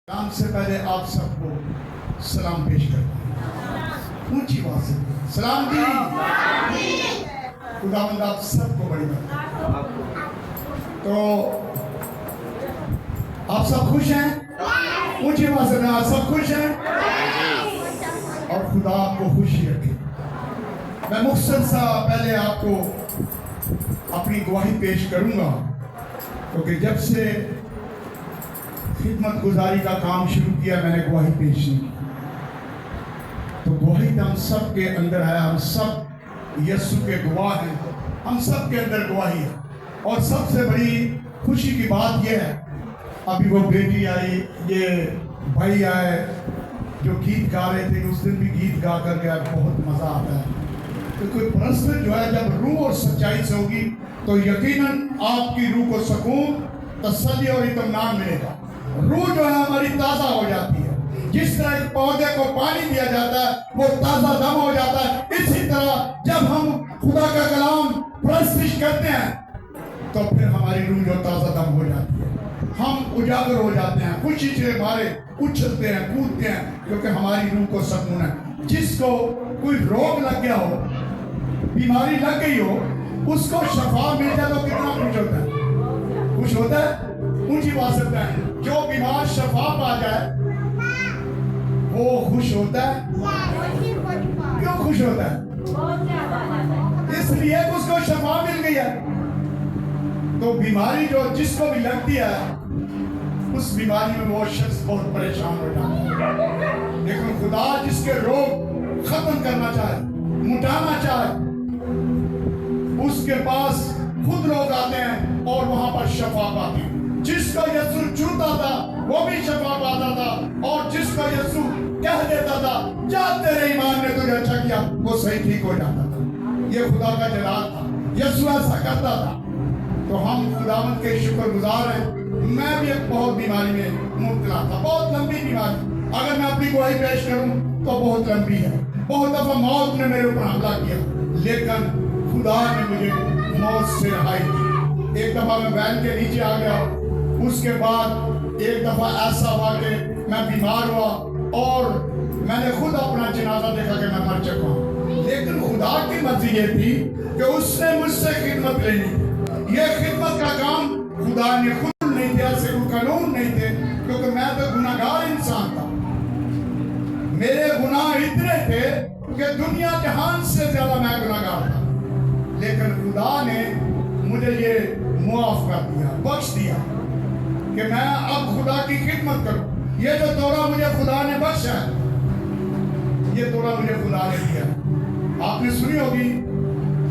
سلام سے پہلے آپ سب کو سلام پیش کرتا ہوں اونچی آواز سے سلام جی خداوند آپ سب کو بڑی بات تو آپ سب خوش ہیں اونچی آواز سے آپ سب خوش ہیں اور خدا آپ کو خوشی رکھے میں مختصر سا پہلے آپ کو اپنی گواہی پیش کروں گا کیونکہ جب سے خدمت گزاری کا کام شروع کیا میں نے گواہی پیش نہیں کی تو گواہی تو ہم سب کے اندر ہے ہم سب یسوع کے گواہ ہیں ہم سب کے اندر گواہی ہے اور سب سے بڑی خوشی کی بات یہ ہے ابھی وہ بیٹی آئی یہ بھائی آئے جو گیت گا رہے تھے اس دن بھی گیت گا کر گیا بہت مزہ آتا ہے تو کوئی پرست جو ہے جب روح اور سچائی سے ہوگی تو یقیناً آپ کی روح کو سکون تسلی اور اطمینان ملے گا روح جو ہے ہماری تازہ ہو جاتی ہے جس طرح ایک پودے کو پانی دیا جاتا ہے وہ تازہ دم ہو جاتا ہے اسی طرح جب ہم خدا کا کلام پرستش کرتے ہیں تو پھر ہماری روح جو تازہ دم ہو جاتی ہے ہم اجاگر ہو جاتے ہیں خوشی سے ہمارے اچھلتے ہیں کودتے ہیں کیونکہ ہماری روح کو سکون ہے جس کو کوئی روگ لگ گیا ہو بیماری لگ گئی ہو اس کو شفا مل جائے تو کتنا خوش ہوتا ہے خوش ہوتا ہے اونچی بات سکتا ہے جو بیمار شفا پا جائے وہ خوش ہوتا ہے کیوں خوش ہوتا ہے اس لیے اس کو شفا مل گئی ہے تو بیماری جو جس کو بھی لگتی ہے اس بیماری میں وہ شخص بہت پریشان ہو جاتا ہے لیکن خدا جس کے روگ ختم کرنا چاہے مٹانا چاہے اس کے پاس خود لوگ آتے ہیں اور وہاں پر شفا پاتے ہیں جس کو یسوع چھوتا تھا وہ بھی شفا پاتا تھا اور جس کو یسوع کہہ دیتا تھا جا تیرے ایمان نے تجھے اچھا کیا وہ صحیح ٹھیک ہو جاتا تھا یہ خدا کا جلال تھا یسوع ایسا کرتا تھا تو ہم خداوند کے شکر گزار ہیں میں بھی ایک بہت بیماری میں مبتلا تھا بہت لمبی بیماری اگر میں اپنی گواہی پیش کروں تو بہت لمبی ہے بہت دفعہ موت نے میرے اوپر حملہ کیا لیکن خدا نے مجھے موت سے رہائی دی ایک دفعہ میں وین کے نیچے آ گیا اس کے بعد ایک دفعہ ایسا ہوا کہ میں بیمار ہوا اور میں نے خود اپنا جنازہ دیکھا کہ میں مر چکا ہوں لیکن خدا کی مرضی یہ تھی کہ اس نے مجھ سے خدمت لینی یہ خدمت کا کام خدا نے خود نہیں دیا ایسے کوئی قانون نہیں تھے کیونکہ میں تو گناہگار انسان تھا میرے گناہ اتنے تھے کہ دنیا جہان سے زیادہ میں گناہگار تھا لیکن خدا نے مجھے یہ معاف کر دیا بخش دیا کہ میں اب خدا کی خدمت کروں یہ جو دورہ مجھے خدا نے بخشا ہے یہ دورہ مجھے خدا نے دیا آپ نے سنی ہوگی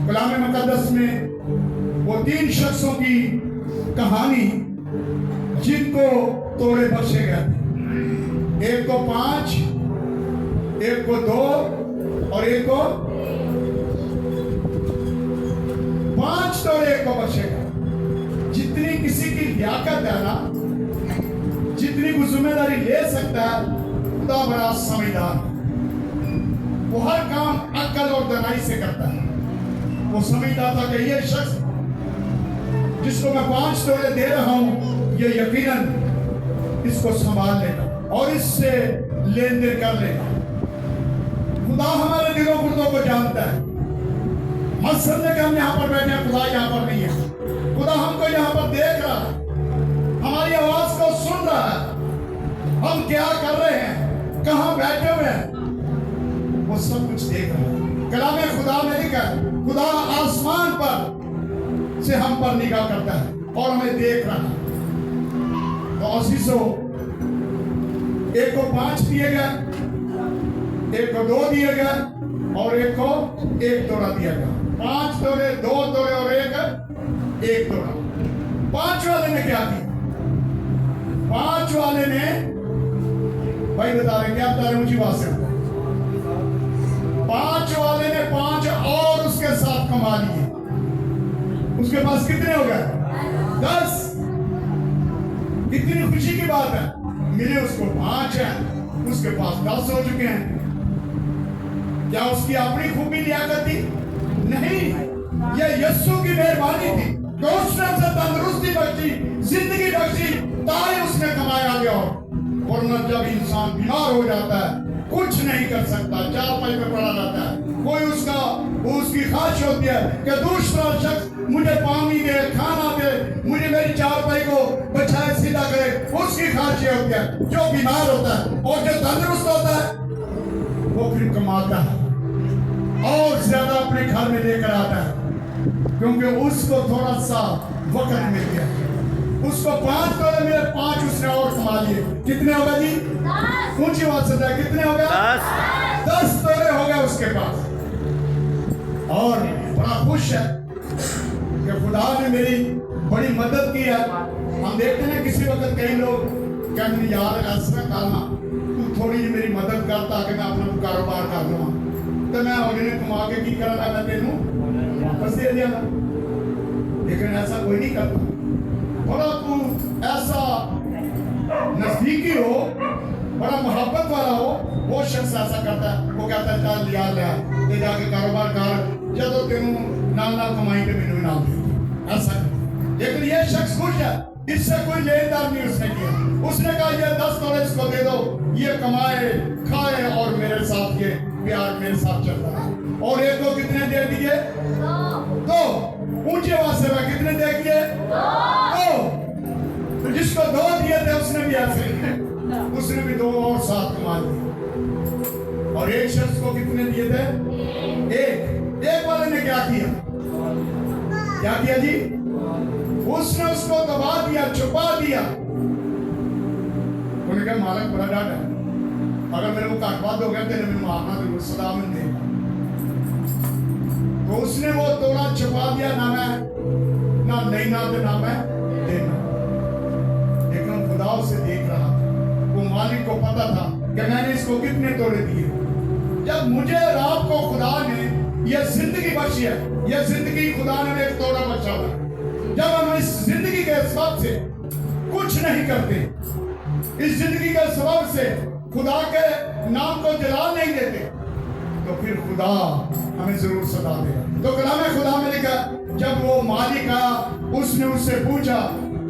کلام مقدس میں وہ 3 شخصوں کی کہانی جن کو دورے بخشے گئے تھے ایک کو 5 ایک کو 2 اور ایک کو 5 دورے ایک کو بخشے گئے جتنی کسی کی لیاقت ہے نا جتنی کو ذمہ داری لے سکتا ہے خدا بڑا سمجھدار ہے وہ ہر کام عقل اور دانائی سے کرتا ہے وہ سمجھتا تھا کہ یہ شخص جس کو میں 5 دورے دے رہا ہوں یہ یقیناً اس کو سنبھال لے گا اور اس سے لین دین کر لے گا خدا ہمارے دلوں گردوں کو جانتا ہے مت سمجھے کہ ہم یہاں پر بیٹھے ہیں خدا یہاں پر نہیں ہے خدا ہم کو یہاں پر دیکھ رہا ہے ہماری آواز کو سن رہا ہے ہم کیا کر رہے ہیں کہاں بیٹھے ہوئے ہیں وہ سب کچھ دیکھ رہا ہے کلام خدا میں لکھا ہے خدا آسمان پر سے ہم پر نگاہ کرتا ہے اور ہمیں دیکھ رہا ہے تو عزیزو ایک کو 5 دیے گئے ایک کو 2 دیے گئے اور ایک کو 1 دورہ دیا گیا 5 دورے 2 دورے اور ایک دورہ 5 والے نے کیا کیا 5 والے نے بھائی بتا رہے کیا بتا رہے اونچی بات سے 5 والے نے 5 اور اس کے ساتھ کما لیے اس کے پاس کتنے ہو گئے 10 کتنی خوشی کی بات ہے ملے اس کو 5 ہے اس کے پاس 10 ہو چکے ہیں کیا اس کی اپنی خوبی لیاقت تھی نہیں یہ یسوع کی مہربانی تھی کہ اس نے اسے تندرستی بخشی زندگی بخشی تاکہ اس نے کمایا گیا ہو ورنہ جب انسان بیمار ہو جاتا ہے کچھ نہیں کر سکتا, چارپائی پہ پڑا رہتا ہے. کوئی اس کی خواہش ہوتی ہے کہ دوسرا شخص مجھے پانی دے, کھانا دے, مجھے میری چارپائی کو بچھائے سیدھا کرے. اس کی خواہش یہ ہوتی ہے. جو بیمار ہوتا ہے اور جو تندرست ہوتا ہے وہ پھر کماتا ہے اور زیادہ اپنے گھر میں لے کر آتا ہے, کیونکہ اس کو تھوڑا سا وقت مل گیا. اس کو 5 تولے ملے, 5 اس نے اور کما لیے. کتنے ہو گئے جی؟ 10. اونچی بات سے کتنے ہو گئے؟ 10 تولے ہو گئے اس کے پاس. اور بڑا خوش ہے کہ خدا نے میری بڑی مدد کی ہے. ہم دیکھتے ہیں کسی وقت کئی لوگ کہتے ہیں یار ایسا کرنا, تو تھوڑی جی میری مدد کر تاکہ میں اپنا کاروبار کر لوں, تو میں اگلے کما کے کی کرنا, میں تینوں واپس دے دیا گا. لیکن ایسا کوئی نہیں کرتا. بڑا تو ایسا نزدیکی ہو, بڑا محبت والا ہو, وہ شخص ایسا کرتا ہے. وہ کہتا ہے چل یار لے جا کے کاروبار کر, جب تینوں نال کمائی تو مینوں نام دے, ایسا کرتا. لیکن یہ شخص خوش ہے, اس سے کوئی لین دار نہیں اس نے کیا. اس نے کہا یہ 10 تولے اس کو دے دو, یہ کمائے کھائے اور میرے ساتھ یہ پیار میرے ساتھ چل رہا ہے. اور ایک کو کتنے دے دیے؟ 2. اونچے آواز سے میں کتنے دے دیے؟ 2. تو جس کو 2 دیے تھے اس نے بھی ایسے کیا, اس نے بھی 2 اور 7 کما لیے. اور ایک شخص کو کتنے دیے تھے؟ 1 والے نے کیا کیا جی؟ اس نے اس کو دبا دیا, چھپا دیا. انہوں نے کہا مالک بڑا ڈاٹا ہے, اگر میرے کو کٹ بات ہو گیا تو میرے مارنا تو صدا میں دے گا. تو اس نے وہ توڑا چھپا دیا, نہ میں نہ نہیں نہ میں دینا. لیکن خدا اسے دیکھ رہا تھا. وہ مالک کو پتا تھا کہ میں نے اس کو کتنے توڑے دیے. جب مجھے رات کو خدا نے یہ زندگی بخشی ہے, یہ زندگی خدا نے ایک توڑا بچا ہے. جب ہم اس زندگی کے سبب سے کچھ نہیں کرتے, اس زندگی کے سبب سے خدا کے نام کو جلال نہیں دیتے, تو پھر خدا ہمیں ضرور سزا دے گا. تو کلام خدا میں لکھا, جب وہ مالک آیا اس نے اس سے پوچھا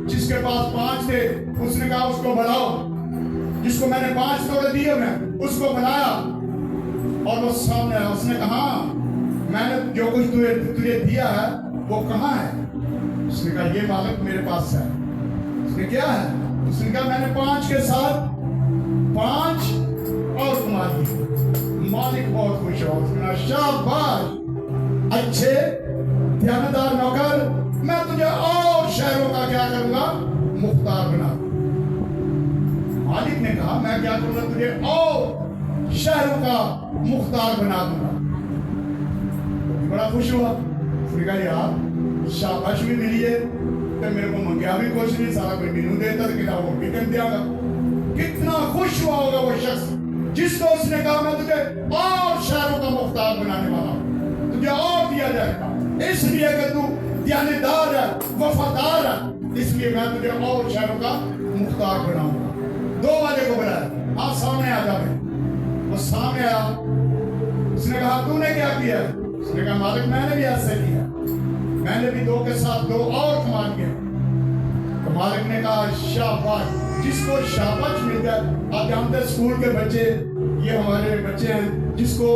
جس کے پاس 5 تھے, اس نے کہا اس کو بلاؤ. جس کو میں نے 5 توڑے دیے میں اس کو بلایا اور وہ سامنے آیا. اس نے کہا میں نے جو کچھ تجھے دیا ہے وہ کہاں ہے؟ اس نے کہا یہ مالک میرے پاس ہے. اس نے کیا ہے؟ اس نے کہا میں نے 5 کے ساتھ 5 اور کما دی. مالک بہت خوش ہوا. اس نے کہا شاباش اچھے دیانتدار نوکر, میں تجھے اور شہروں کا کیا کروں گا؟ مختار بنا. مالک نے کہا میں کیا کروں گا؟ تجھے اور شہروں کا مختار بنا دوں گا. بڑا خوش ہوا. اس نے کہا یار شاباش بھی ملی ہے تو میرے کو منگیا بھی کچھ نہیں, سارا کوئی مینو دیتا تو کتنا وہ بھی کر دیا گا. کتنا خوش ہوا ہوگا وہ شخص جس کو اس نے کہا میں تجھے اور شہروں کا مختار بنانے والا ہوں, تجھے اور دیا جائے گا. اس لیے کہ تو دیانتدار ہے, وفادار ہے, اس لیے میں تجھے اور شہروں کا مختار بناؤں گا. 2 والے کو بلایا, آپ سامنے آ جا. وہ سامنے آیا. اس نے کہا تو نے کیا کیا؟ اس نے کہا مالک میں نے بھی ایسے کیا, میں نے بھی 2 کے ساتھ 2 اور کما لیا. تو مالک نے کہا شاباش. جس کو شاباش مل جائے, آپ جانتے ہیں اسکول کے بچے, یہ ہمارے بچے ہیں جس کو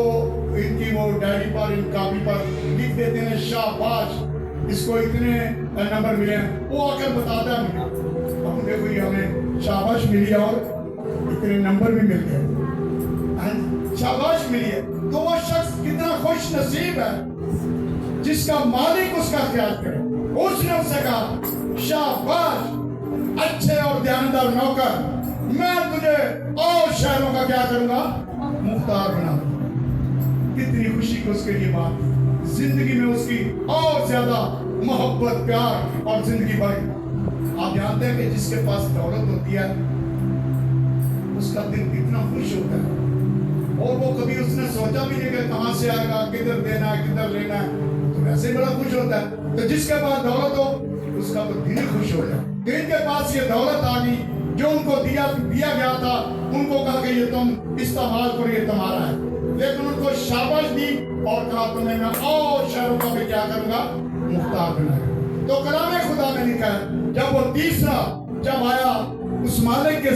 ان کی وہ ڈائری پر ان کاپی پر لکھ دیتے ہیں شاباش اس کو اتنے نمبر ملے ہیں, وہ آ کر بتاتا ہے مجھے اب دیکھو یہ ہمیں شاباش ملی اور اتنے نمبر بھی مل گئے, شاباش ملی ہے. تو وہ شخص کتنا خوش نصیب ہے جس کا مالک اس کا خیال کرے. اس نے اس سے کہا شاباش اچھے اور دیانتدار نوکر, میں تجھے اور شہروں کا کیا کروں گا؟ مختار بنا دوں. کتنی خوشی کی اس کے لیے بات. زندگی میں اس کی اور زیادہ محبت پیار اور زندگی بڑھی. آپ جانتے ہیں کہ جس کے پاس دولت ہوتی ہے اس کا دل کتنا خوش ہوتا ہے, اور وہ کبھی اس نے سوچا بھی نہیں کہ کہاں سے آئے گا, کدھر دینا ہے, کدھر لینا ہے, تو ویسے ہی بڑا خوش ہوتا ہے. تو جس کے پاس دولت ہو اس کا تو دل خوش ہو جائے. ان کے پاس یہ دولت آ گئی جو ان کو دیا گیا تھا, ان کو کہا کہ یہ تم استعمال کرو, یہ تمہارا ہے. لیکن ان کو شاباش دی اور کہا تمہیں میں اور شہروں کا بھی کیا کروں گا؟ مختار بنایا. تو کلام خدا میں لکھا ہے جب وہ تیسرا جب آیا اس مالک کے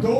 2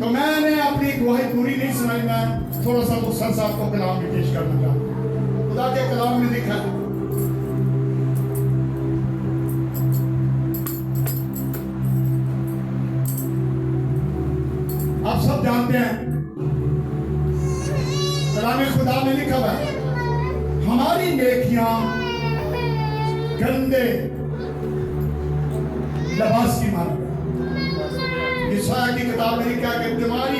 تو میں نے اپنی گواہی پوری نہیں سنائی، میں تھوڑا سا مختصر آپ کو کلام بھی پیش کرنا چاہتا ہوں۔ خدا کے کلام میں لکھا ہے، آپ سب جانتے ہیں کلام خدا میں لکھا ہے ہماری نیکیاں گندے لباس کی مانند ہے۔ یسایہ کی کتاب میں لکھا ہے کہ تمہاری